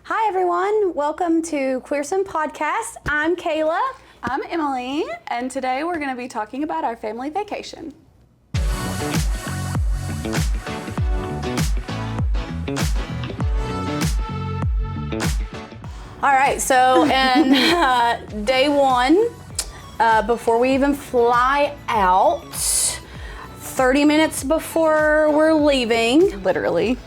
Hi everyone, welcome to Queersome Podcast. I'm Kayla. I'm Emilee, and today we're going to be talking about our family vacation. All right, so in day one, before we even fly out, 30 minutes before we're leaving, Literally.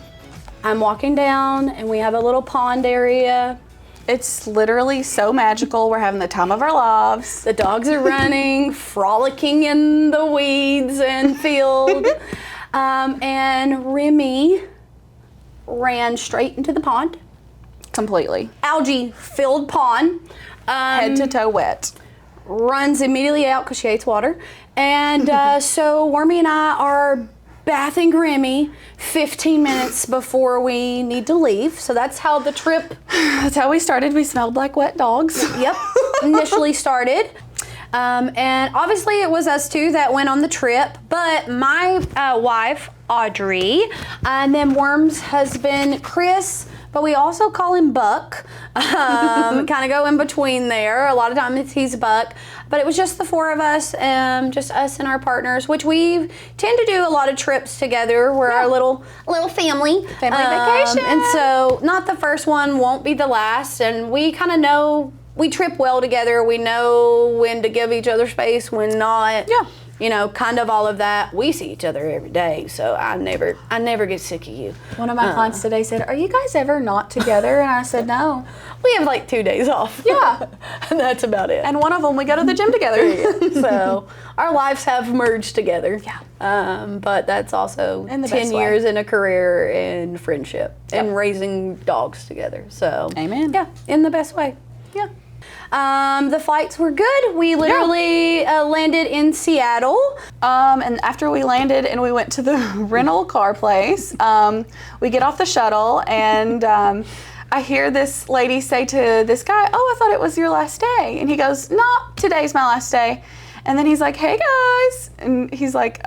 I'm walking down and we have a little pond area. It's literally so magical. We're having the time of our lives. The dogs are running, frolicking in the weeds and field. And Remy ran straight into the pond. Completely. Algae-filled pond. Head to toe wet. Runs immediately out because she hates water. And so Wormy and I are bathing Remy 15 minutes before we need to leave. So that's how the trip... That's how we started. We smelled like wet dogs. Yep, initially started. And obviously it was us two that went on the trip, but my wife, Audrey, and then Worm's husband, Chris, but we also call him Buck. Kind of go in between there. A lot of times he's Buck, but it was just the four of us, just us and our partners, which we tend to do a lot of trips together. We're our little family. Family vacation. And so not the first one, won't be the last, and we kind of know, we trip well together. We know when to give each other space, when not. Yeah. You know, kind of all of that. We see each other every day, so I never get sick of you. One of my clients today said, "Are you guys ever not together?" And I said, "No." We have like 2 days off. Yeah. And that's about it. And one of them, we go to the gym together. So our lives have merged together. Yeah. But that's also In the 10 best way. years in a career and friendship Yep. and raising dogs together. So Amen. Yeah, in the best way. Yeah. The flights were good. We literally landed in Seattle. And after we landed and we went to the rental car place, we get off the shuttle and I hear this lady say to this guy, "Oh, I thought it was your last day." And he goes, "No, today's my last day." And then he's like, "Hey guys." And he's like,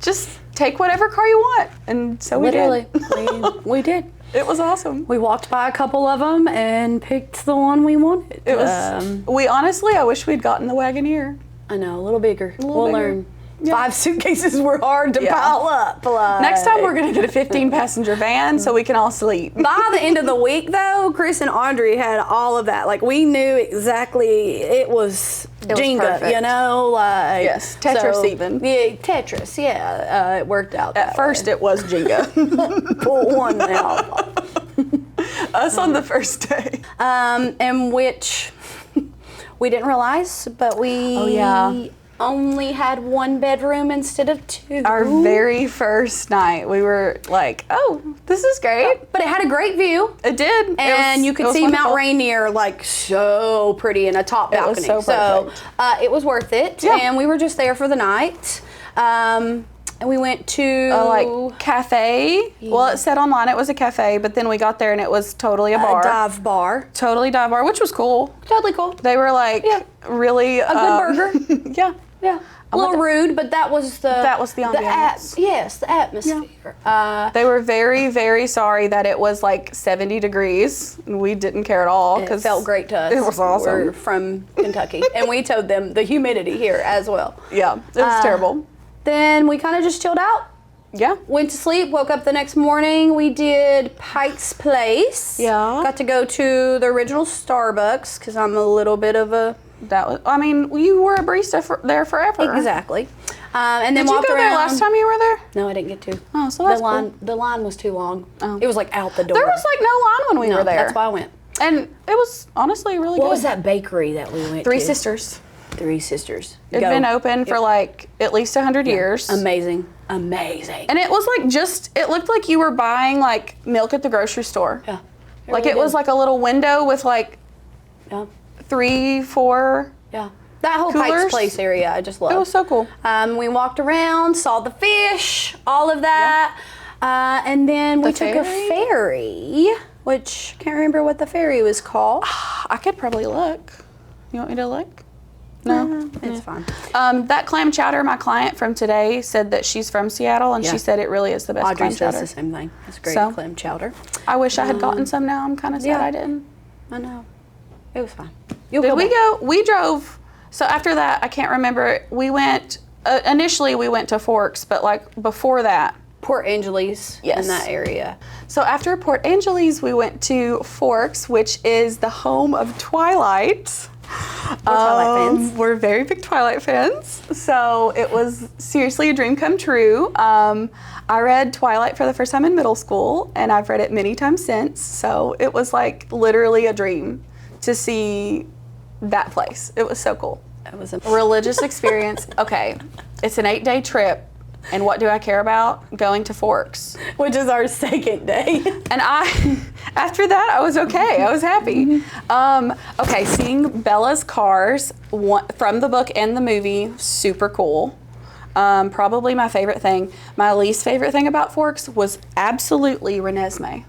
"Just take whatever car you want." And so we Literally, did. we did. It was awesome. We walked by a couple of them and picked the one we wanted. It was, I wish we'd gotten the Wagoneer. I know, a little bigger. We'll bigger. learn. Yeah. 5 suitcases were hard to Yeah. pile up. Next time we're gonna get a 15-passenger van so we can all sleep. By the end of the week, though, Chris and Audrey had all of that. Like, we knew exactly it was Jenga, perfect. you know? Like, Yes, Tetris so, even. Yeah, Tetris, yeah. It worked out At first it was Jenga. Pull one out. Us on the first day. And which we didn't realize, but we only had 1 bedroom instead of 2. Our very first night, we were like, "Oh, this is great." But it had a great view. It did. And you could see wonderful. Mount Rainier like so pretty in a top It was balcony. so perfect. It was worth it. Yeah. And we were just there for the night. And we went to Like cafe. Well, it said online it was a cafe, but then we got there and it was totally a bar. dive bar. Totally dive bar, which was cool. Totally cool. They were like really A good burger. Yeah. Yeah. A little rude, but that was the ambiance. yes, the atmosphere. They were very, very sorry that it was like 70 degrees. We didn't care at all It felt great to us. It was awesome. We're from Kentucky, and we told them the humidity here as well. Yeah, it was terrible. Then we kind of just chilled out. Yeah. Went to sleep, woke up the next morning. We did Pike's Place. Yeah. Got to go to the original Starbucks because I'm a little bit of a... You were a barista there forever. Exactly. And then Did you walked go around. there last time you were there? No, I didn't get to. Oh, so that's The line was too long. Oh. It was like out the door. There was like no line when we were there. That's why I went. And it was honestly really good. What was that bakery that we went to? Three Sisters. Three Sisters. It'd been open for like at least 100 years. Amazing. And it was like it looked like you were buying like milk at the grocery store. Yeah. Like it was like a little window with like 3, 4. Yeah. That whole coolers. Pike's Place area, I just loved. It was so cool. We walked around, saw the fish, all of that. And then we took a ferry, which I can't remember what the ferry was called. I could probably look. You want me to look? No, it's fine. That clam chowder, my client from today said that she's from Seattle, and she said it really is the best Audrey clam says chowder. the same thing. It's great clam chowder. I wish I had gotten some now. I'm kind of sad I didn't. I know. It was fine. Did we go? We drove. So after that, I can't remember. We went, initially we went to Forks, but like before that. Port Angeles in that area. So after Port Angeles, we went to Forks, which is the home of Twilight. We're Twilight fans. We're very big Twilight fans. So it was seriously a dream come true. I read Twilight for the first time in middle school, and I've read it many times since. So it was like literally a dream to see that place. It was so cool. It was a religious experience. Okay, it's an 8-day trip. And what do I care about? Going to Forks. Which is our second day. And after that, I was okay. I was happy. Okay, seeing Bella's cars from the book and the movie, super cool. Probably my favorite thing. My least favorite thing about Forks was absolutely Renesmee.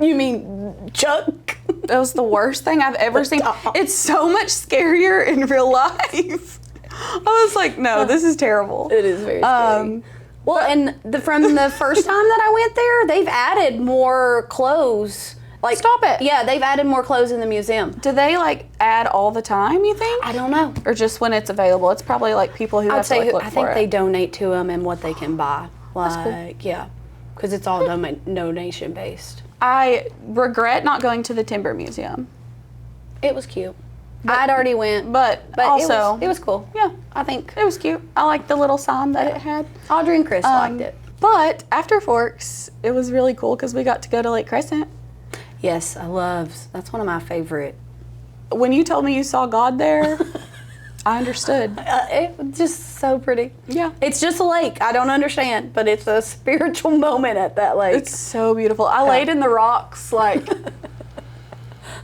You mean Chuck? That was the worst thing I've ever seen. It's so much scarier in real life. I was like, no, this is terrible. It is very scary. Well, and from the first time that I went there, they've added more clothes. Like, stop it. Yeah, they've added more clothes in the museum. Do they like add all the time, you think? I don't know. Or just when it's available? It's probably like people who have to like, look for it. I think they donate to them and what they can buy. Like, that's cool. Yeah, because it's all donation based. I regret not going to the Timber Museum. It was cute. I'd already went, but also it was cool. Yeah, I think it was cute. I liked the little sign that it had. Audrey and Chris liked it. But after Forks, it was really cool because we got to go to Lake Crescent. Yes, that's one of my favorite. When you told me you saw God there, I understood. It was just so pretty. Yeah. It's just a lake. I don't understand, but it's a spiritual moment at that lake. It's so beautiful. I laid in the rocks like.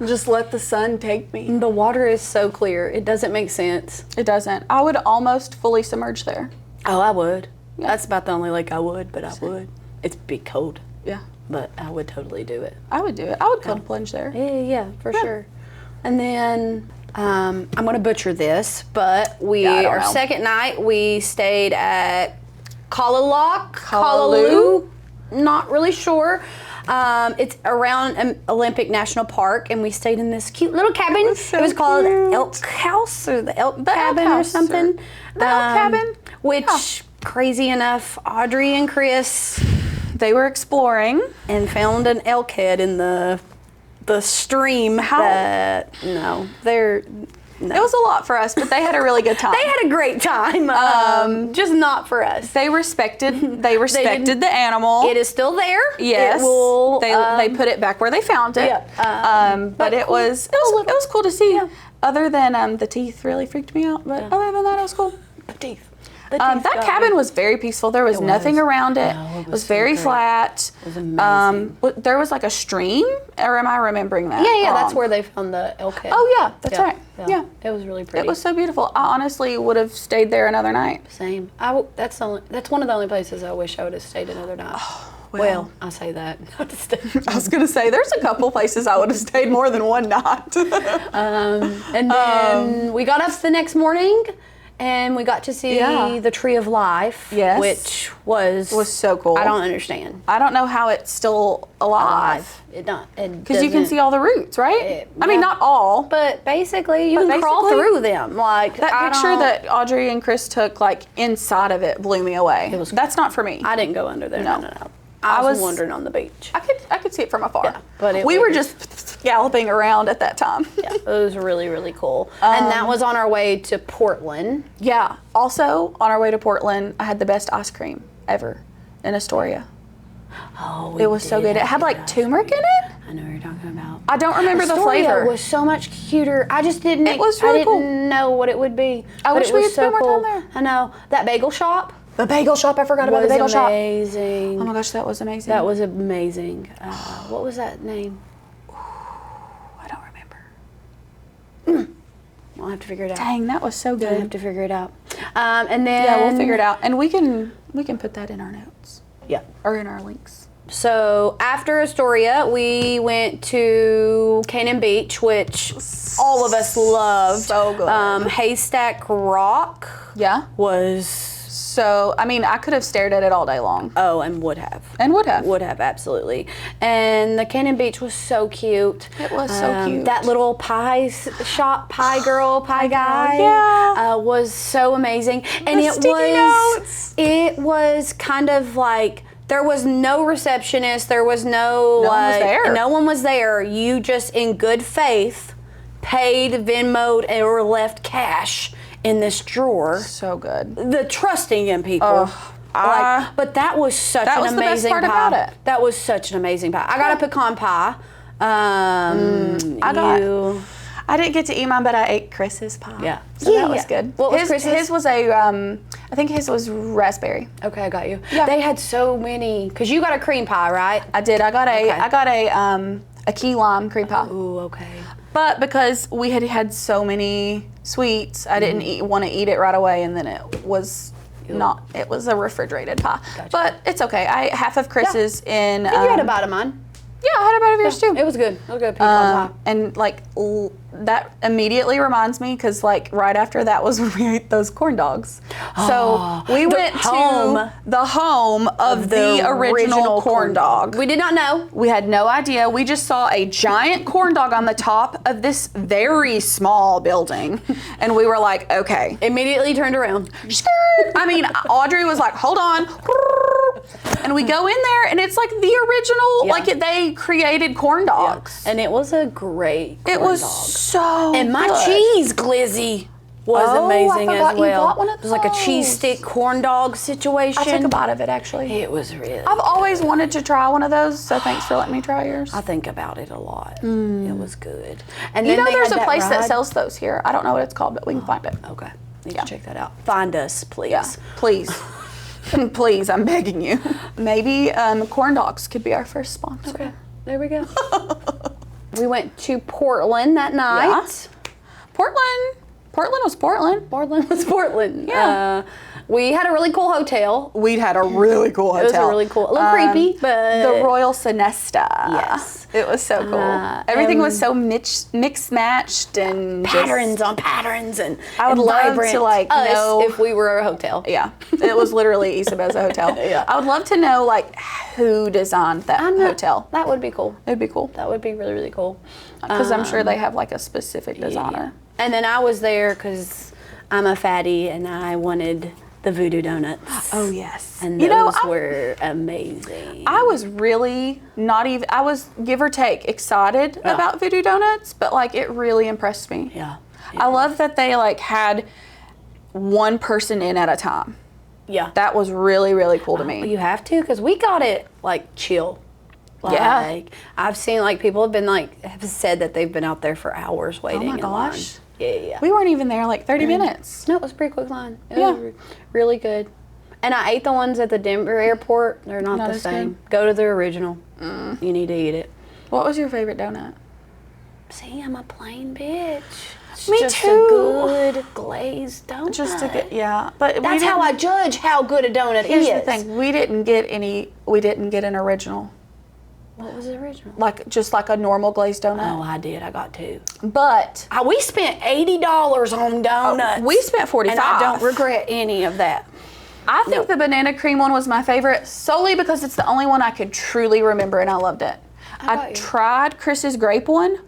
Just let the sun take me. The water is so clear. It doesn't make sense. It doesn't. I would almost fully submerge there. Oh, I would. Yeah. That's about the only lake I would, but I would. It'd be cold. Yeah. But I would totally do it. I would do it. I would cold plunge there. Yeah, for sure. And then I'm going to butcher this, but our second night we stayed at Kalaloo. Not really sure. It's around Olympic National Park, and we stayed in this cute little cabin. It was called Elk House or the Elk Cabin or something. The Elk Cabin. Which, crazy enough, Audrey and Chris, they were exploring and found an elk head in the stream. It was a lot for us, but they had a really good time. They had a great time. Just not for us. They respected the animal. It is still there. Yes. It will, they put it back where they found it. Yeah. But it was cool to see. Yeah. Other than the teeth really freaked me out, but other than that, it was cool. The teeth. That cabin was very peaceful. There was nothing around it. No, it was very flat. It was amazing. There was like a stream, or am I remembering that? Yeah, that's where they found the elk head. Oh yeah, that's right. Yeah. It was really pretty. It was so beautiful. I honestly would have stayed there another night. Same. That's one of the only places I wish I would have stayed another night. Oh, well, I say that. I was going to say, there's a couple places I would have stayed more than one night. And then we got up the next morning. And we got to see the Tree of Life, which was so cool. I don't understand. I don't know how it's still alive. Because you can see all the roots, right? I mean, not all, but basically you can crawl through them. Like that picture that Audrey and Chris took, like inside of it, blew me away. That's not for me. I didn't go under there. No. I was wandering on the beach. I could see it from afar. Yeah, but we were just galloping around at that time. Yeah, it was really, really cool. And that was on our way to Portland. Yeah. Also, on our way to Portland, I had the best ice cream ever in Astoria. Oh, it was so good. It had like turmeric in it. I know what you're talking about. I don't remember the flavor. It was so much cuter. I just didn't. It was really cool. I didn't know what it would be. I wish we had spent more time there. I know that bagel shop. The bagel shop. I forgot about the bagel shop. Amazing. Oh my gosh, that was amazing. That was amazing. What was that name? I don't remember. I'll have to figure it out. Dang, that was so good. I have to figure it out. And then we'll figure it out, and we can put that in our notes. Yeah, or in our links. So after Astoria, we went to Cannon Beach, which all of us loved. So good. Haystack Rock Yeah. was So, I mean, I could have stared at it all day long. and would have. Would have, absolutely. And the Cannon Beach was so cute. It was so cute. That little pie girl, pie guy Yeah. was so amazing. And The sticky notes. it was kind of like, there was no receptionist, there was no one was there. No one was there. You just in good faith paid, Venmo'd, or left cash in this drawer. So good. The trusting in people. But that was such an amazing the best part pie. about it. That was such an amazing pie. I got a pecan pie. I didn't get to eat mine, but I ate Chris's pie. Yeah. So that was good. What was Chris's? His was a, I think his was raspberry. Okay, I got you. Yeah. They had so many, because you got a cream pie, right? I did. I got Okay. a key lime cream pie. Ooh, okay. But because we had so many sweets, I didn't want to eat it right away, and then it was it was a refrigerated pie. Gotcha. But it's okay. I ate half of Chris's in. I think you had a bite of mine. Yeah, I had a bite of yours too. It was good. It was good pecan pie. And like that immediately reminds me, because like right after that was when we ate those corn dogs. So we went to the home of the original corn dog. We did not know. We had no idea. We just saw a giant corn dog on the top of this very small building, and we were like, okay. Immediately turned around. I mean, Audrey was like, hold on. And we go in there, and it's like the original, like they created corn dogs. And it was a great corn It was dog. so And my good. cheese glizzy was amazing I forgot as well. You got one of it was like a cheese those. stick corn dog situation. I took a bite of it, actually. It was really. I've always wanted to try one of those, so thanks for letting me try yours. I think about it a lot. It was good. And You then know, they there's had a place that ride. sells those here. I don't know what it's called, but we can find it. Okay, need to check that out. Find us, please. Yeah, please. Please, I'm begging you. Maybe corn dogs could be our first sponsor. Okay, there we go. We went to Portland that night. Yeah. Portland was Portland. Portland was Portland. Yeah. We had a really cool hotel. We had a really cool hotel. It was a really cool, a little creepy, but the Royal Sonesta. Yes. It was so cool. Everything was so mixed matched and patterns on patterns, and I would and love vibrant. to like Us know if we were a hotel. Yeah, it was literally Isabel's hotel. Yeah. I would love to know like who designed that hotel. That would be cool. It'd be cool That would be really, really cool. because I'm sure they have like a specific designer. And then I was there because I'm a fatty and I wanted the voodoo donuts. Oh yes, And those were amazing. I was really I was, give or take, excited about Voodoo Donuts, but like it really impressed me. Yeah. I love that they like had one person in at a time. Yeah. That was really, really cool to me. You have to, because we got it like chill. Like, I've seen like people have said that they've been out there for hours waiting. Oh my in line. gosh. Yeah. We weren't even there like 30 minutes. No, it was a pretty quick line. It was really good. And I ate the ones at the Denver airport. They're not the as same. Go to the original. You need to eat it. What was your favorite donut? See, I'm a plain bitch. It's Me just too. a good glazed donut. Just to get, but That's how I judge how good a donut Here's is. the thing, we didn't get an original. What was the original? Just like a normal glazed donut. Oh, I did. I got two. But We spent $80 on donuts. we spent $45. And I don't regret any of that. I think the banana cream one was my favorite solely because it's the only one I could truly remember and I loved it. I tried Chris's grape one.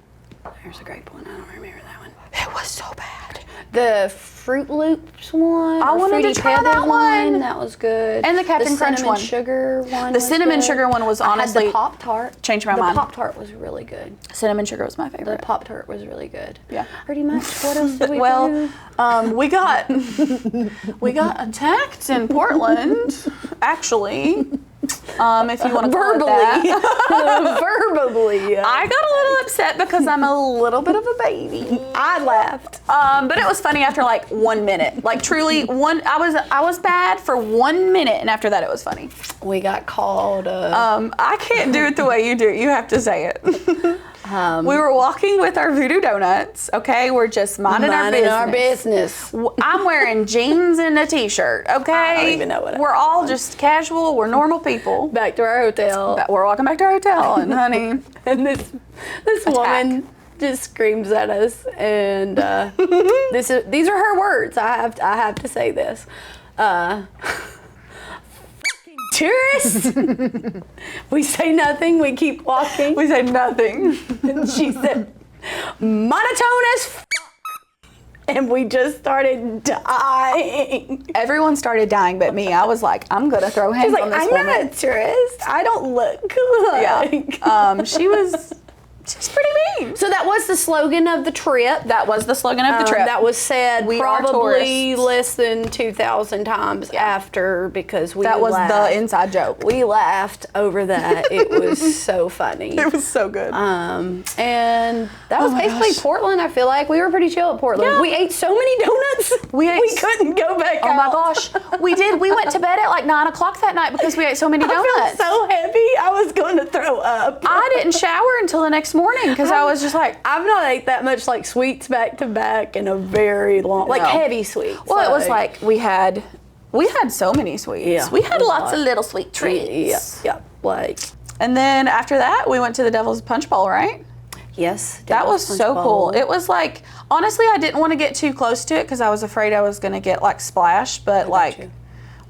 There's a grape one. I don't remember that one. It was so bad. The Fruit Loops one. I wanted to Fruity try that Pebble one. That was good. And the Captain Crunch one. The cinnamon sugar one. The cinnamon sugar one was honestly I had the Pop-Tart. changed my mind. The Pop-Tart was really good. Cinnamon sugar was my The favorite. Pop-Tart was really good. Yeah. Pretty much. What else did we Well, do? we got attacked in Portland, actually. If you want to call it that. Verbally. I got a little upset because I'm a little bit of a baby. I laughed. But it was funny after like 1 minute. Like truly I was bad for 1 minute, and after that it was funny. We got called. I can't do it the way you do it. You have to say it. We were walking with our Voodoo Donuts, okay? We're just minding our business. I'm wearing jeans and a t-shirt, okay? I don't even know what We're all just casual. We're normal people. Back to our hotel. We're walking back to our hotel, and honey, And this woman just screams at us, and these are her words. I have to say this. Tourists. We say nothing. We keep walking. We say nothing. And she said, monotone as f-. And we just started dying. Everyone started dying but me. I was like, I'm gonna throw hands on this I'm woman. not a tourist. I don't look like. Yeah. She's pretty mean. So that was the slogan of the trip. That was the slogan of the trip. That was said We are probably tourists. less than 2,000 times after, because we That was laughed. the inside joke. We laughed over that. It was so funny. It was so good. And that was my basically gosh. Portland. I feel like we were pretty chill at Portland. Yeah. We ate so many donuts. We couldn't go back Oh out. my gosh, we did. We went to bed at like 9 o'clock that night because we ate so many donuts. I felt so heavy. I was going to throw up. I didn't shower until the next morning because I was just like, I've not ate that much like sweets back to back in a very long, like No. heavy sweets. well, it was like we had so many sweets. Yeah, we had a lots lot. of little sweet treats. Yeah, like And then after that, we went to the Devil's Punch Bowl, right? yes, That was Devil's so Punch cool. Bowl. It was like, honestly, I didn't want to get too close to it because I was afraid I was going to get like splashed. But like, you.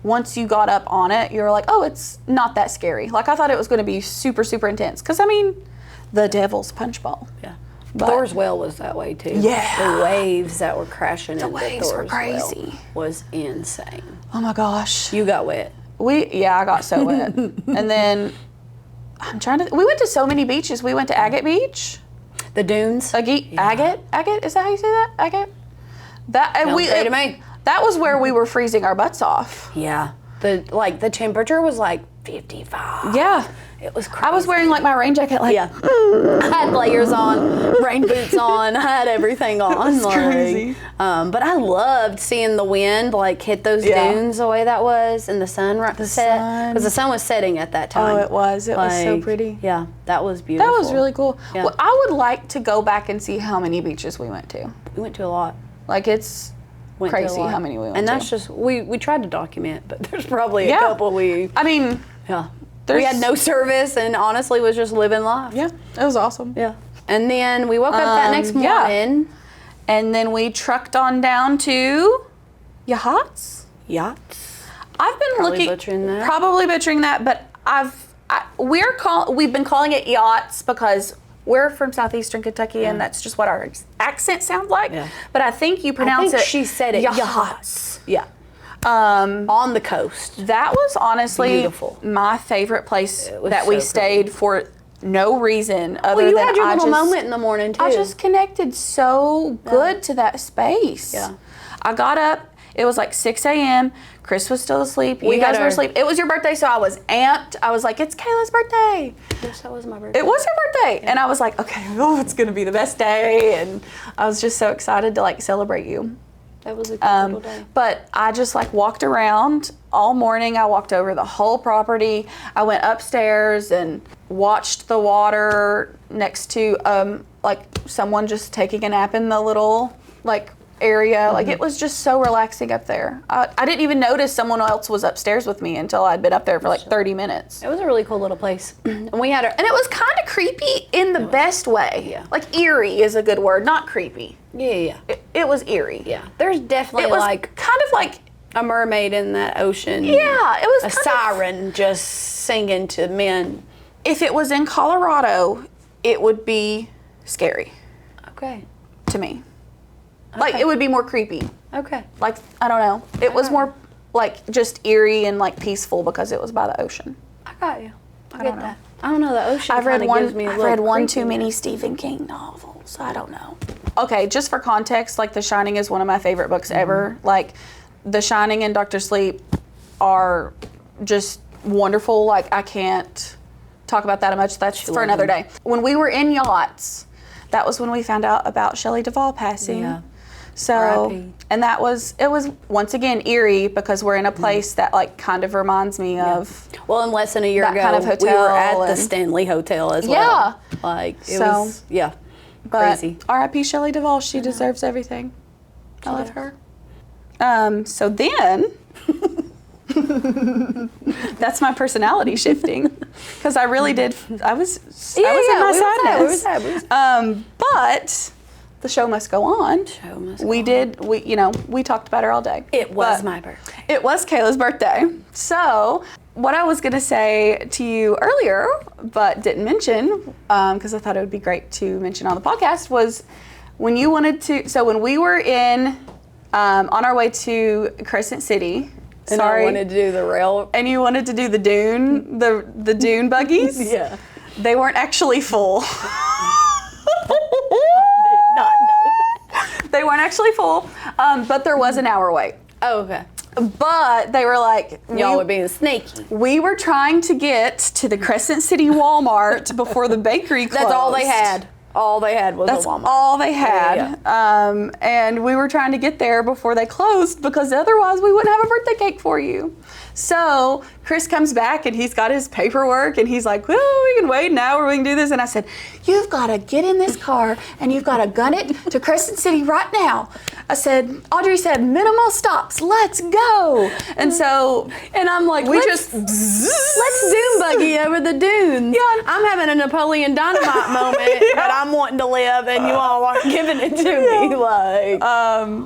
once you got up on it, you were like, oh, it's not that scary. Like, I thought it was going to be super, super intense. Because, I mean, the Devil's Punch Bowl. Yeah. But- Thor's Well was that way too. Yeah. The waves that were crashing into waves were Thor's crazy. Well was insane. Oh my gosh. You got wet. I got so wet. And then, we went to so many beaches. We went to Agate Beach. The dunes. Agate? Is that how you say that? Agate? Sounds great to me. That was where we were freezing our butts off. Yeah. The temperature was like 55. Yeah. It was crazy. I was wearing like my rain jacket, like, Yeah. I had layers on, rain boots on, I had everything on. was crazy. But I loved seeing the wind like hit those Yeah. dunes the way that was, and the sun set. sun. Because the sun was setting at that time. Oh, it was. It was so Like, pretty. Yeah, that was beautiful. That was really cool. Yeah. Well, I would like to go back and see how many beaches we went to. We went to a lot. Like, it's Went to a crazy lot. how many we went And to. that's just, we tried to document, but there's probably Yeah. a couple we, I mean, yeah. There's- We had no service and honestly was just living life. yeah, it was awesome. Yeah. And then we woke up that next yeah. morning. And then we trucked on down to Yachts. Yachts. I've been Probably butchering that. probably butchering that, but we've been calling it yachts because we're from southeastern Kentucky and that's just what our accent sounds like. Yeah. But I think you pronounce it. she said it. Yachts. Yeah. On the coast. That was honestly Beautiful. my favorite place was that so we pretty. stayed for no reason other Well, you than had your I little just, moment in the morning too. I just connected so good to that space. Yeah. I got up. It was like 6 a.m. Chris was still asleep. You guys were asleep. It was your birthday, so I was amped. I was like, it's Kayla's birthday. Yes, that was my birthday. It was your birthday. And I was like, okay, it's going to be the best day. And I was just so excited to like celebrate you. That was a good little day. But I just like walked around all morning. I walked over the whole property. I went upstairs and watched the water next to like someone just taking a nap in the little like area. Like it was just so relaxing up there. I didn't even notice someone else was upstairs with me until I'd been up there for like 30 minutes. It was a really cool little place. And we had And it was kind of creepy in the best way. Yeah. Like eerie is a good word, not creepy. yeah. It was eerie. Yeah. There's definitely It was like kind of like, a mermaid in that ocean. yeah, it was A kind of, siren just singing to men. if it was in Colorado, it would be scary Okay. to me. Like Okay. it would be more creepy. Okay. Like, I don't know. It was more like just eerie and like peaceful because it was by the ocean. I got you. I don't get know. that. I don't know. The ocean I've read kinda one. gives me a I've little read one too creepiness. many Stephen King novels. I don't know. Okay, just for context, like The Shining is one of my favorite books ever. Like, The Shining and Doctor Sleep are just wonderful. Like, I can't talk about that much. That's for another day. When we were in Yachts, that was when we found out about Shelley Duvall passing. Yeah. So, R.I.P. and it was once again eerie because we're in a place that like kind of reminds me of. Well, and less than a year That ago, kind of we were hotel at the and- Stanley Hotel as Yeah. well. Like, it So- was, yeah, But crazy. R.I.P. Shelley Duvall. She deserves everything. I love her. So then, that's my personality shifting because I really did. I was in my sadness. We were sad. But the show must go on. We talked about her all day. It was my birthday. It was Kayla's birthday. So what I was going to say to you earlier, but didn't mention, because I thought it would be great to mention on the podcast, was when you wanted to, so when we were on our way to Crescent City, And I wanted to do the rail. and you wanted to do the dune, the dune buggies. Yeah. They weren't actually full. Not They weren't actually full, but there was an hour wait. Oh, okay. But they were like, Y'all were being snaky. we were trying to get to the Crescent City Walmart before the bakery closed. That's all they had. All they had was That's a Walmart. all they had. Yeah. And we were trying to get there before they closed because otherwise we wouldn't have a birthday cake for you. So Chris comes back and he's got his paperwork and he's like, well, we can wait an hour, we can do this. And I said, you've got to get in this car and you've got to gun it to Crescent City right now. I said, Audrey said, minimal stops, let's go. And so, And I'm like, let's dune buggy over the dunes. Yeah. I'm having a Napoleon Dynamite moment that I'm wanting to live, and you all aren't giving it to me. Like,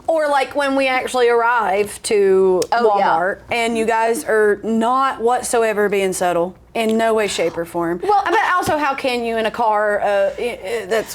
or like when we actually arrive to Walmart, and you guys are not whatsoever being subtle. In no way, shape, or form. Well, but also, how can you in a car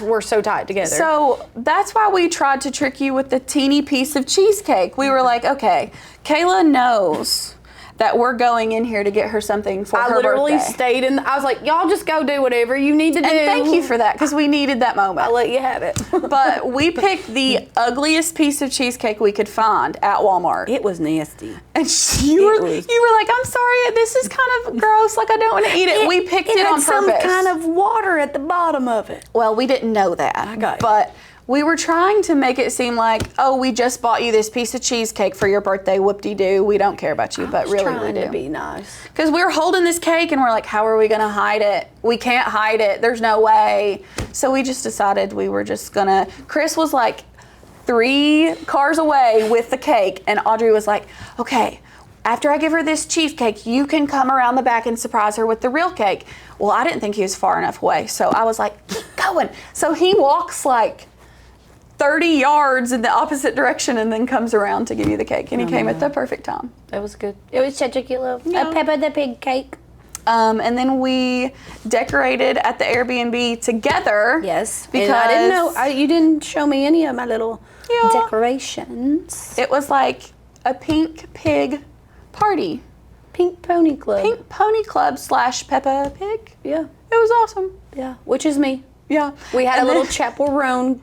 we're so tight together? So that's why we tried to trick you with the teeny piece of cheesecake. We were like, okay, Kayla knows that we're going in here to get her something for her birthday. I literally stayed in. I was like, y'all just go do whatever you need to do. And thank you for that, because we needed that moment. I'll let you have it. But we picked the ugliest piece of cheesecake we could find at Walmart. It was nasty. And you were like, I'm sorry, this is kind of gross. Like, I don't want to eat it. We picked it on purpose. Some kind of water at the bottom of it. Well, we didn't know that. I got you. But we were trying to make it seem like, oh, we just bought you this piece of cheesecake for your birthday, whoop-de-doo. We don't care about you, but really we do. To be nice. Because we were holding this cake and we're like, how are we going to hide it? We can't hide it. There's no way. So we just decided we were just going to. Chris was like 3 cars away with the cake, and Audrey was like, okay, after I give her this cheesecake, you can come around the back and surprise her with the real cake. Well, I didn't think he was far enough away, so I was like, keep going. So he walks like 30 yards in the opposite direction and then comes around to give you the cake. And he came at the perfect time. It was good. It was such a cute little Peppa the Pig cake. And then we decorated at the Airbnb together. Yes. Because and I didn't know, you didn't show me any of my little decorations. It was like a pink pig party. Pink Pony Club. Pink Pony Club / Peppa Pig. Yeah. It was awesome. Yeah. Which is me. Yeah. We had a little Chapel Roan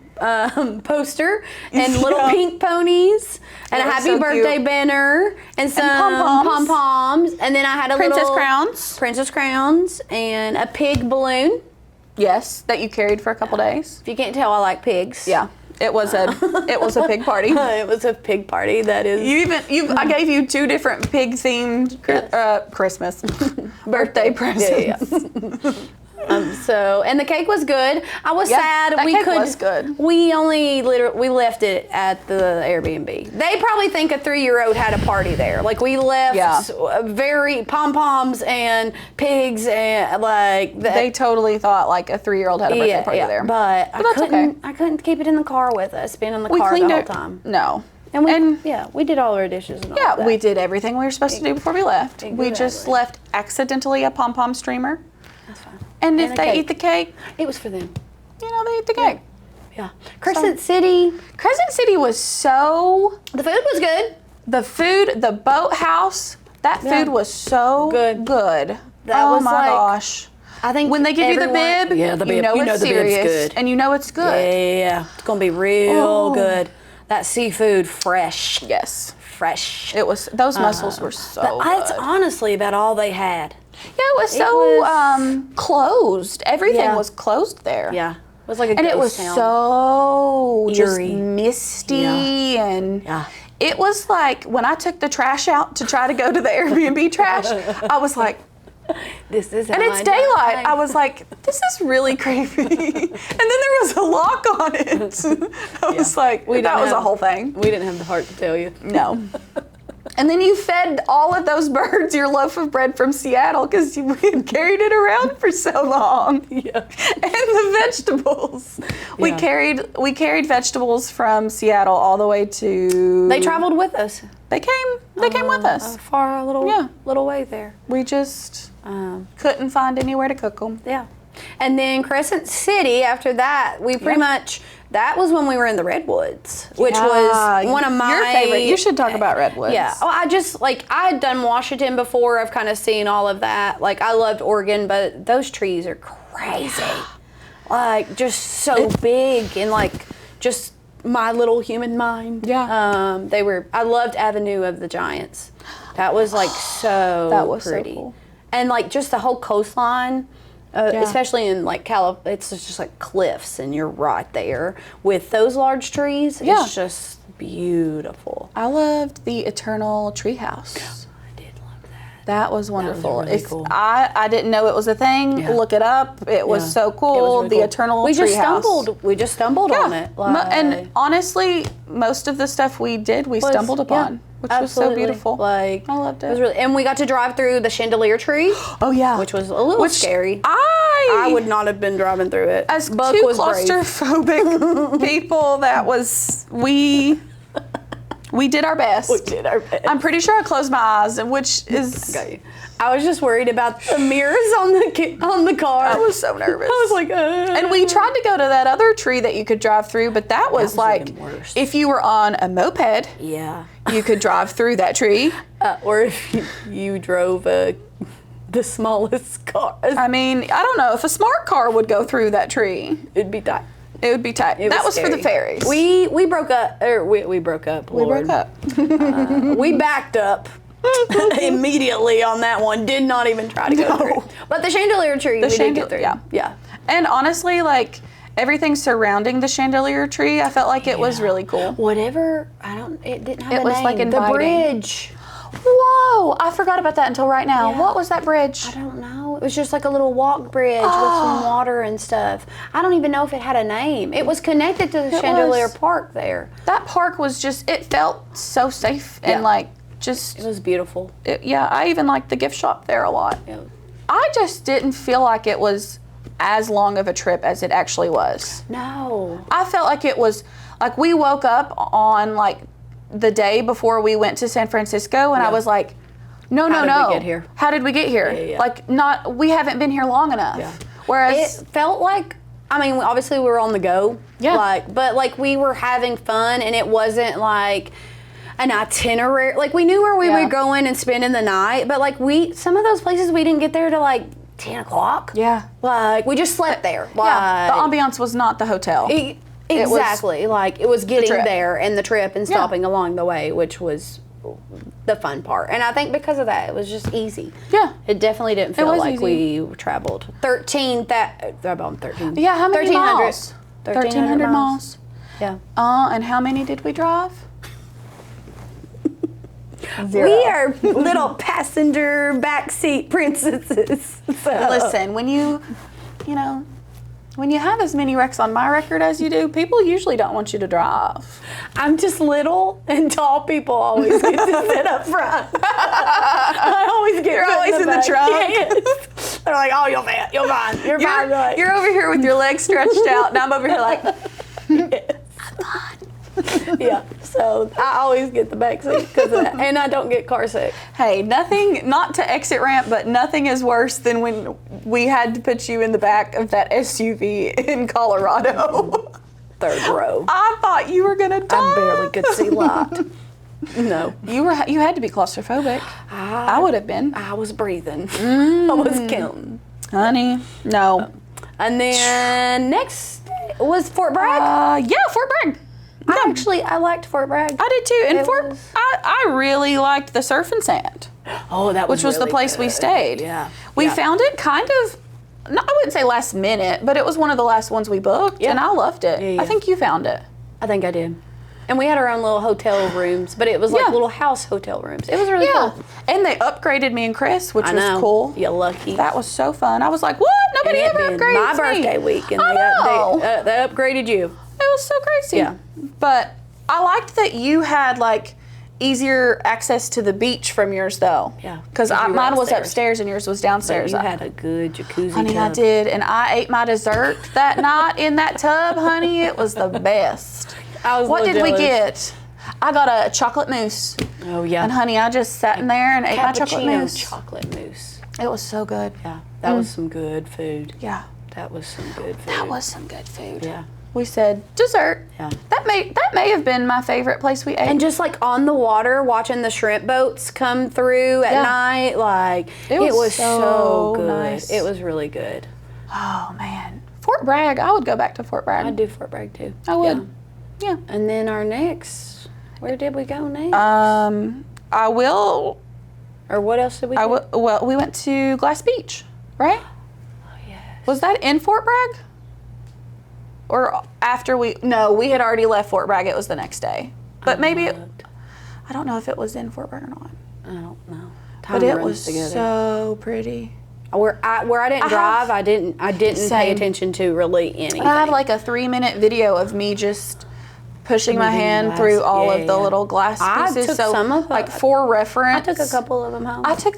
poster and little pink ponies and a happy birthday banner and some pom-poms. And then I had a Princess crowns and a pig balloon. Yes, that you carried for a couple days. If you can't tell, I like pigs. Yeah. It was a pig party. It was a pig party. That is. I gave you 2 different pig themed Christmas birthday presents. Yeah. And the cake was good. I was sad that cake was good. We only we left it at the Airbnb. They probably think a 3-year-old had a party there. Like, we left very pom-poms and pigs and like that. They totally thought like a 3-year-old had a birthday party there. But I couldn't keep it in the car with us, being in the car the whole time. No. And we did all our dishes and all that. Yeah, we did everything we were supposed to do before we left. We just left accidentally a pom-pom streamer. That's fine. And if they eat the cake, it was for them. they eat the cake. Yeah. Crescent City was so. The food was good. The food, the boathouse, that food was so good. That my gosh. I think when they give you the bib, the bib. you know it's the serious, bib's good. and you know it's good. Yeah. It's gonna be real good. That seafood, fresh. Yes. Fresh. It was. Those mussels were so good. That's honestly about all they had. Yeah, it was closed. Everything was closed there. Yeah. It was like a and it was town. So just eerie. misty and it was like when I took the trash out to try to go to the Airbnb trash, I was like, this is and it's daylight. I was like, this is really creepy. And then there was a lock on it. I was like, that was a whole thing. We didn't have the heart to tell you. No. And then you fed all of those birds your loaf of bread from Seattle because we had carried it around for so long. Yeah. And the vegetables. We carried vegetables from Seattle all the way to. They traveled with us. They came with us. A little way there. We just couldn't find anywhere to cook them. Yeah. And then Crescent City, after that, we pretty much, that was when we were in the Redwoods, which was one of my... Your favorite. You should talk about Redwoods. Yeah. Oh, I had done Washington before. I've kind of seen all of that. Like, I loved Oregon, but those trees are crazy. Like, just so big and, like, just my little human mind. Yeah. I loved Avenue of the Giants. That was, like, that was pretty. So cool. And, like, just the whole coastline... especially in like California, it's just like cliffs and you're right there with those large trees. Yeah. It's just beautiful. I loved the Eternal Treehouse. I did love that. That was wonderful. That was really cool. I didn't know it was a thing. Yeah. Look it up. It was so cool. It was really the cool. Eternal We Treehouse. We just stumbled on it. And honestly, most of the stuff we did, we stumbled upon, which was so beautiful. Like, I loved it. It was really, and we got to drive through the chandelier tree. Oh yeah, which was a little scary. I would not have been driving through it. As Buck two was claustrophobic people, we did our best. We did our best. I'm pretty sure I closed my eyes, which is. Okay. I was just worried about the mirrors on the car. I was so nervous. I was like, And we tried to go to that other tree that you could drive through, but that was like, even worse. if you were on a moped, you could drive through that tree. Or if you drove the smallest car. I mean, I don't know if a smart car would go through that tree. It'd be tight. It would be tight. That was for the fairies. We broke up. We broke up. We broke up. We backed up. Immediately on that one, did not even try to go through. But the chandelier tree, we did get through. Yeah. And honestly, like everything surrounding the chandelier tree, I felt like it was really cool. Whatever, it didn't have a name. It was like inviting. The bridge. Whoa! I forgot about that until right now. Yeah. What was that bridge? I don't know. It was just like a little walk bridge with some water and stuff. I don't even know if it had a name. It was connected to the Chandelier Park there. That park was just, it felt so safe and like just. It was beautiful. I even liked the gift shop there a lot. Yeah. I just didn't feel like it was as long of a trip as it actually was. No. I felt like it was, like we woke up on like the day before we went to San Francisco and I was like, no. How did we get here? How did we get here? Yeah. Like we haven't been here long enough. Yeah. Whereas it felt like, I mean, obviously we were on the go. Yeah. But like we were having fun and it wasn't like an itinerary. Like we knew where we were going and spending the night, but like some of those places we didn't get there till like 10 o'clock. Yeah. Like we just slept there. Yeah. The ambiance was not the hotel. Exactly. It was getting trip. there and the trip and stopping along the way, which was the fun part. And I think because of that, it was just easy. Yeah. It definitely didn't feel like easy. we traveled 13. About 13. Yeah, how many 1,300. miles? 1,300 miles. Yeah. And how many did we drive? 0. We are little passenger backseat princesses. So. Listen, when you have as many wrecks on my record as you do, people usually don't want you to drive. I'm just little, and tall people always get to sit up front. I always get. You're always in the trunk. Yes. They're like, "Oh, you're fine. You're fine. You're fine." You're over here with your legs stretched out, and I'm over here like, yes. I'm fine. Yeah, so I always get the back seat because of that, and I don't get car sick. Hey, nothing, not to exit ramp, but nothing is worse than when we had to put you in the back of that SUV in Colorado. Third row. I thought you were gonna die. I barely could see light. No. You had to be claustrophobic. I would have been. I was breathing. I was counting. Honey, no. And then next was Fort Bragg. Fort Bragg. I liked Fort Bragg. I did too. And I really liked the Surf and Sand. Oh, that was which was really the place good. we stayed. Yeah. We found it kind of, I wouldn't say last minute, but it was one of the last ones we booked, and I loved it. Yeah. I think you found it. I think I did. And we had our own little hotel rooms, but it was like little house hotel rooms. It was really cool. And they upgraded me and Chris, which was cool. You're lucky. That was so fun. I was like, what? Nobody ever upgrades my me. birthday week, and they upgraded you. It was so crazy. Yeah. But I liked that you had like easier access to the beach from yours, though. Yeah. Because mine was upstairs and yours was downstairs. You had a good jacuzzi Honey, tub. I did. And I ate my dessert that night in that tub, honey. It was the best. What did we get? I got a chocolate mousse. Oh, yeah. And, honey, I just sat in there and ate my chocolate mousse. Chocolate mousse. It was so good. Yeah. That was some good food. Yeah. That was some good food. That was some good food. Yeah. We said dessert. Yeah. That may have been my favorite place we ate. And just like on the water, watching the shrimp boats come through at night, like it was so good. Nice. It was really good. Oh man, Fort Bragg. I would go back to Fort Bragg. I'd do Fort Bragg too. I would. Yeah. And then our next, where did we go next? I will. Or what else did we do? Well, we went to Glass Beach, right? Oh yes. Was that in Fort Bragg? Or after we had already left Fort Bragg. It was the next day. But maybe I don't know if it was in Fort Bragg or not. I don't know. But it was so pretty. Where I didn't drive, I didn't pay Same. attention to really anything. I have like a 3-minute video of me just pushing my hand through all of the little glass pieces. I took some of them. Like for reference. I took a couple of them home. I took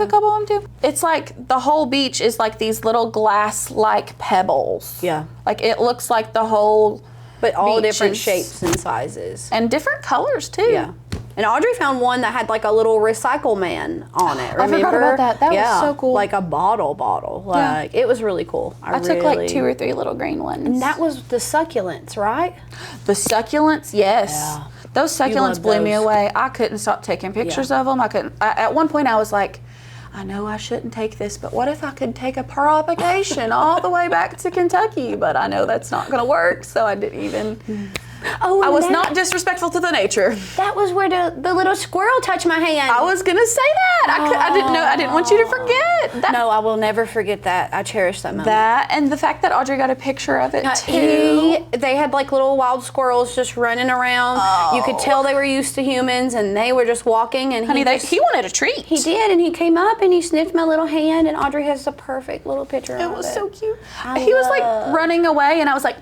a couple of them too. It's like the whole beach is like these little glass-like pebbles. Yeah. Like it looks like the whole But all beach different is- shapes and sizes. and different colors too. Yeah. And Audrey found one that had like a little recycle man on it. Remember? I forgot about that. That was so cool. Like a bottle. Like it was really cool. I took like 2 or 3 little green ones. And that was the succulents, right? The succulents, yes. Yeah. Those succulents loved blew me those. away. I couldn't stop taking pictures of them. At one point I was like, I know I shouldn't take this, but what if I could take a propagation all the way back to Kentucky? But I know that's not going to work, so I didn't even. Oh, I was not disrespectful to the nature. That was where the little squirrel touched my hand. I was going to say that. I didn't know. I didn't want you to forget. That, No, I will never forget that. I cherish that moment. that and the fact that Audrey got a picture of it too. They had like little wild squirrels just running around. You could tell they were used to humans, and they were just walking. And Honey, he wanted a treat. he did, and he came up and he sniffed my little hand, and Audrey has the perfect little picture of it. It was so cute. I He was like love- running away, and I was like,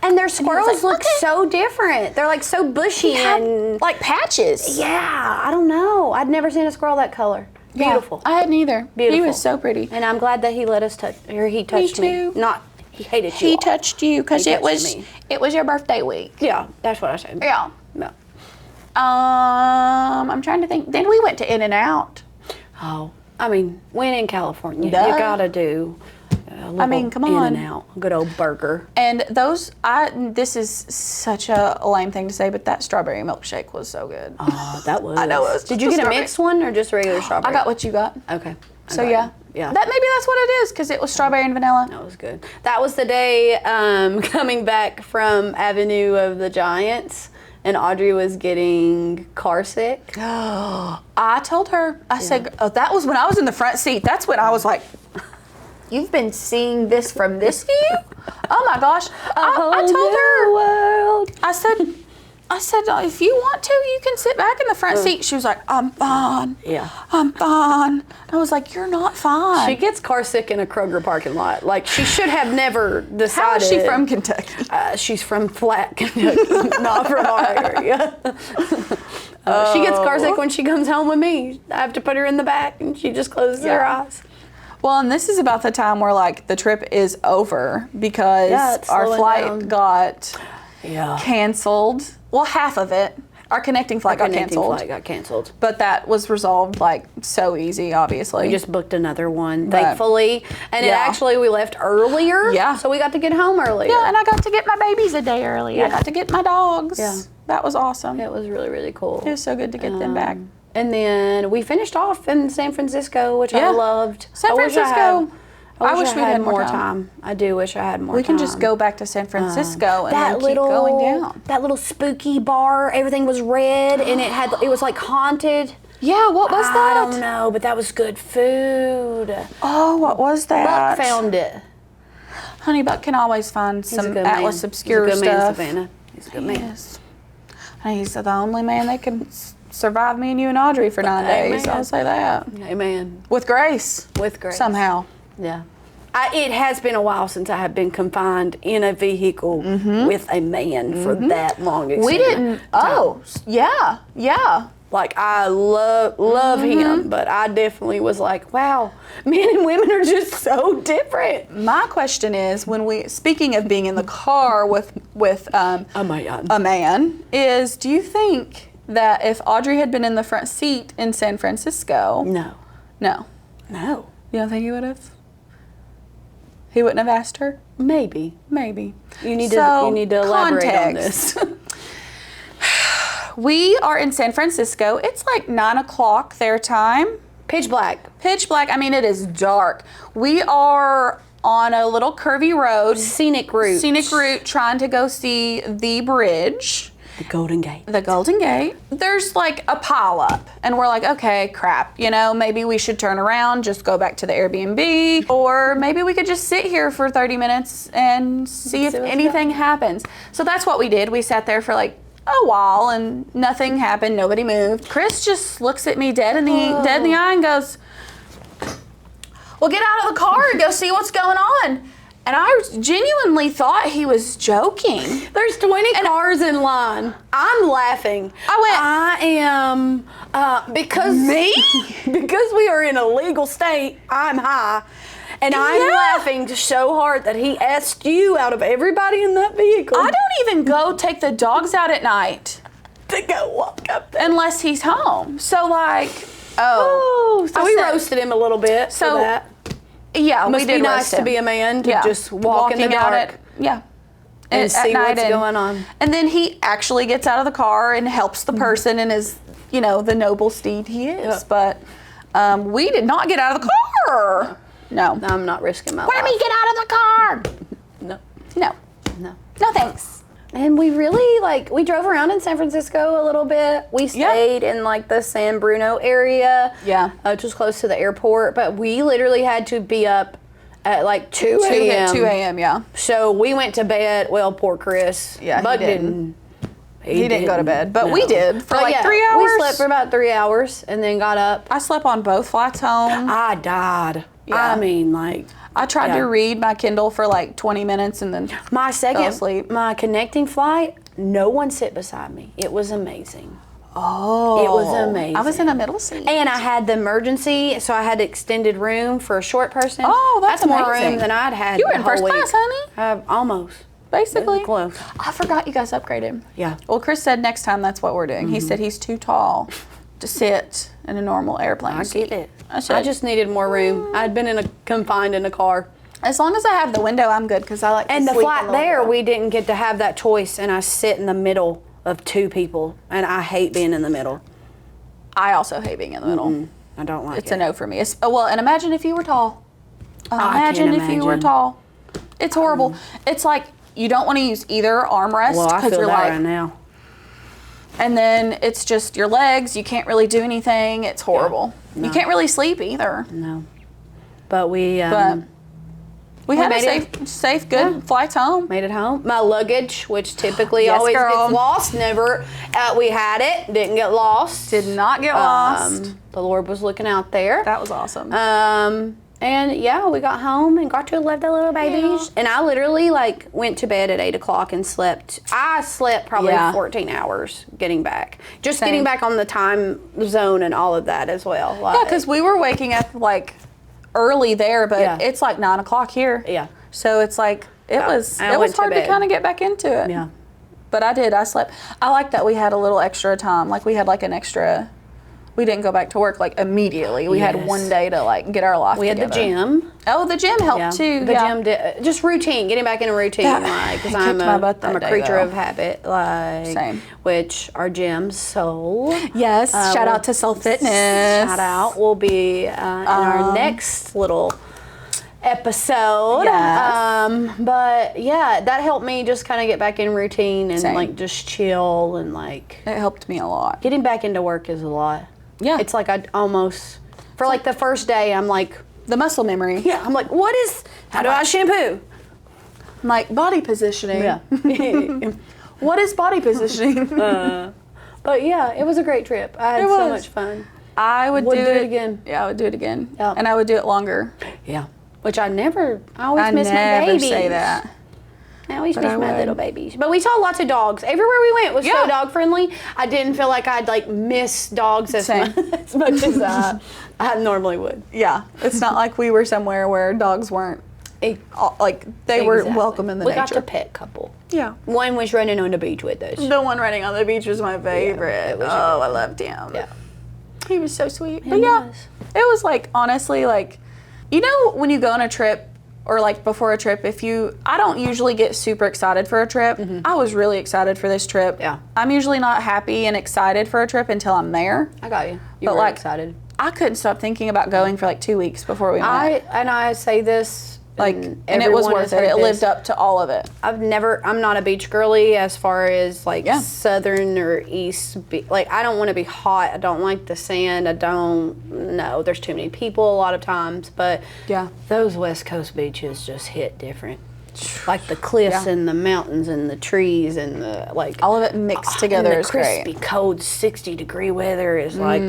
And their squirrels look "Okay." so different. They're like so bushy and like patches. yeah, I don't know. I'd never seen a squirrel that color. Beautiful. I hadn't either. Beautiful. He was so pretty. And I'm glad that he let us touch, or he touched me. too. Not, he hated you. He all. touched you because He it was touched me. your birthday week. Yeah, that's what I said. Yeah. No. I'm trying to think. Then we went to In-N-Out. Oh, I mean, when in California, Duh. you gotta do a little come on. In-N-Out, a good old burger. And this is such a lame thing to say, but that strawberry milkshake was so good. Oh, that was. I know it was Did just you a get a strawberry. mixed one or just regular strawberry? I got what you got. Okay. So Okay. yeah. Yeah. Maybe that's what it is because it was strawberry and vanilla. That was good. That was the day coming back from Avenue of the Giants, and Audrey was getting car sick. I told her, I said, oh, that was when I was in the front seat. That's when I was like, you've been seeing this from this view? Oh my gosh. I told her, World. I said, if you want to, you can sit back in the front seat. She was like, I'm fine. Yeah. I'm fine. I was like, you're not fine. She gets car sick in a Kroger parking lot. Like, she should have never decided. How is she from Kentucky? She's from Flat, Kentucky, not from our area. She gets car sick when she comes home with me. I have to put her in the back, and she just closes her eyes. Well, and this is about the time where, like, the trip is over because it's our slowing flight down. got Yeah. canceled. Well, half of it. Our connecting flight got canceled. Flight got canceled. But that was resolved, like, so easy, obviously. We just booked another one, But- thankfully. And we left earlier. Yeah. So we got to get home earlier. Yeah, and I got to get my babies a day early. I got to get my dogs. Yeah. That was awesome. It was really, really cool. It was so good to get them back. And then we finished off in San Francisco, which I Yeah. loved. San Francisco. I wish we had more time. I do wish I had more time. We can just go back to San Francisco and then that keep little going down. That little spooky bar, everything was red and it was like haunted. Yeah, what was I that? don't know, but that was good food. Oh, what was that? Buck found it. Honey, Buck can always find He's a some good Atlas man. Obscure He's a good man, stuff. Savannah. He's a good man. Yes. Honey, he's the only man that can survive me and you and Audrey for 9 days. Amen. I'll say that. Amen. With grace. With grace. Somehow. Yeah. It has been a while since I have been confined in a vehicle with a man for that long. We didn't. Oh, yeah, yeah. Like, I love him, but I definitely was like, wow, men and women are just so different. My question is, speaking of being in the car with A man, is do you think that if Audrey had been in the front seat in San Francisco? No. No. You don't think he would have? He wouldn't have asked her? Maybe. You need to elaborate on this. We are in San Francisco. It's like 9 o'clock their time. Pitch black. I mean, it is dark. We are on a little curvy road. Scenic route Trying to go see the bridge. The Golden Gate. There's like a pile up. And we're like, okay, crap. Maybe we should turn around, just go back to the Airbnb. Or maybe we could just sit here for 30 minutes and see if anything happens. So that's what we did. We sat there for like a while and nothing happened. Nobody moved. Chris just looks at me dead in the eye and goes, well, get out of the car and go see what's going on. And I genuinely thought he was joking. There's 20 cars in line. I'm laughing. I am, because we are in a legal state, I'm high. And I'm laughing so hard that he asked you out of everybody in that vehicle. I don't even go take the dogs out at night. To go walk up there. Unless he's home. So like, so we roasted him a little bit for that. Yeah, we did. Must be nice to be a man to just walk in the dark. And see what's going on. And then he actually gets out of the car and helps the person and is, the noble steed he is. But we did not get out of the car. No. I'm not risking my life. What do you mean get out of the car? No, thanks. And we really, we drove around in San Francisco a little bit. We stayed in, the San Bruno area. Yeah. Which was close to the airport. But we literally had to be up at, 2 a.m. 2 a.m., yeah. So we went to bed. Well, poor Chris. Yeah, Bug he didn't go to bed. But we did for 3 hours. We slept for about 3 hours and then got up. I slept on both flights home. I died. Yeah. I mean, I tried to read my Kindle for 20 minutes and then fell asleep. My connecting flight, no one sat beside me. It was amazing. Oh. It was amazing. I was in a middle seat. And I had the emergency, so I had extended room for a short person. Oh, that's more amazing. room than I'd had. You were in first class, honey. Almost. Basically. Close. I forgot you guys upgraded. Yeah. Well, Chris said next time that's what we're doing. He said he's too tall to sit in a normal airplane. I get it. I just needed more room. I'd been confined in a car. As long as I have the window, I'm good because I like to sleep. And the flight there, while. we didn't get to have that choice, and I sit in the middle of two people, and I hate being in the middle. I also hate being in the middle. I don't like it. It's a no for me. And imagine if you were tall. Imagine if you were tall. It's horrible. It's like you don't want to use either armrest. Well, I feel that right now. And then it's just your legs. You can't really do anything. It's horrible. Yeah. No. You can't really sleep either. No. But we had a safe, good flights home. Made it home. My luggage, which typically always gets lost, never. We had it. Didn't get lost. Did not get lost. The Lord was looking out there. That was awesome. And we got home and got to love the little babies. Yeah. And I literally went to bed at 8 o'clock and slept. I slept probably 14 hours getting back. Just getting back on the time zone and all of that as well. Yeah, because we were waking up early there, but it's 9 o'clock here. Yeah. So it's it was hard to kind of get back into it. Yeah. But I slept. I like that we had a little extra time. We had an extra. We didn't go back to work immediately. We had one day to get our life together. We had the gym. Oh, the gym helped too. The gym did just routine, getting back in a routine. Because I'm a creature of habit. Same. Which our gym Soul. Yes. Shout out to Soul Fitness. Shout out. We'll be in our next little episode. Yes. But that helped me just kind of get back in routine and just chill and It helped me a lot. Getting back into work is a lot. Yeah. It's I almost, for the first day, I'm the muscle memory. Yeah, I'm how do I shampoo? I'm body positioning. Yeah. What is body positioning? But it was a great trip. I had so much fun. I would do it again. Yeah, I would do it again. Yeah. And I would do it longer. Yeah. Which I always miss my baby. I never say that. Now we just But I miss my would. little babies. But we saw lots of dogs. Everywhere we went was so Yeah. dog friendly. I didn't feel like I'd like miss dogs as Same. much as I normally would. Yeah, it's not like we were somewhere where dogs weren't like they were Exactly. welcome in the we nature. got to pet a couple. Yeah. One was running on the beach with us. The one running on the beach was my favorite. it was I loved him. Yeah. He was so sweet. It But yeah, was. it was like, honestly, like, you know, when you go on a trip or like before a trip, I don't usually get super excited for a trip. I was really excited for this trip. Yeah. I'm usually not happy and excited for a trip until I'm there. I got you. You But were like, excited. I couldn't stop thinking about going for like 2 weeks before we went. I say this. Like, and it was everyone worth has it. heard It this. lived up to all of it. I'm not a beach girly as far as like Yeah. southern or east. Like, I don't want to be hot. I don't like the sand. I don't know. There's too many people a lot of times. But Yeah. those West Coast beaches just hit different. Like the cliffs Yeah. and the mountains and the trees and the like. All of it mixed together and the is crispy, great. cold 60-degree weather is like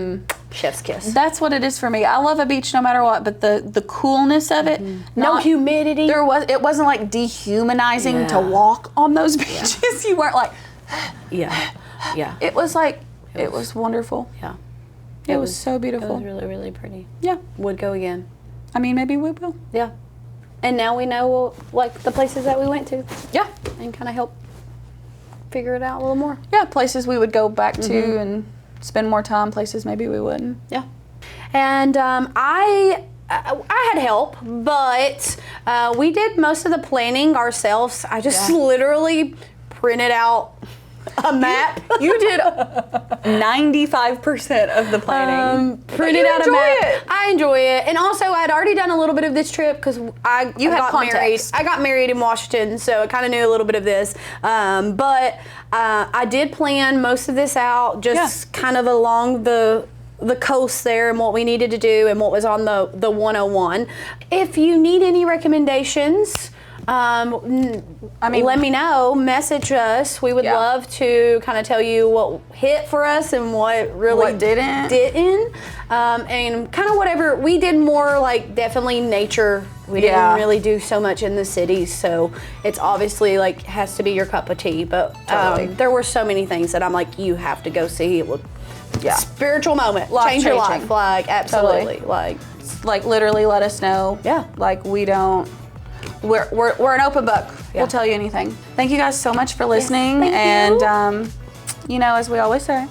chef's kiss. That's what it is for me. I love a beach no matter what, but the coolness of it. No humidity. It wasn't like dehumanizing to Yeah. walk on those beaches. You weren't like, Yeah. it was like, it was wonderful. Yeah. It was so It beautiful. was really, really pretty. Yeah. Would go again. I mean, maybe we will. Yeah. And now we know like the places that we went to Yeah. and kind of help figure it out a little more. Yeah, places we would go back to and spend more time, places maybe we wouldn't. Yeah. And I had help, but we did most of the planning ourselves. I just literally printed out a map. You did 95% of the planning. Printed out a enjoy map. it. I enjoy it, and also I'd already done a little bit of this trip because I had got married. context. I got married in Washington, so I kind of knew a little bit of this. But I did plan most of this out, just kind of along the coast there and what we needed to do and what was on the 101. If you need any recommendations, let me know. Message us. We would love to kind of tell you what hit for us and what really What didn't. And kind of whatever. We did more like definitely nature. We didn't really do so much in the cities, so it's obviously like has to be your cup of tea. But Totally. there were so many things that I'm like, you have to go see. It will. Spiritual moment. Life Change your changing. life. Like absolutely. Totally. Like literally let us know. Yeah. Like we don't. We're an open book. Yeah. We'll tell you anything. Thank you guys so much for listening. thank you. And you know, as we always say,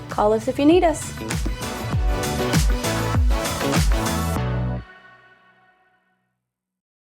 Call us if you need us.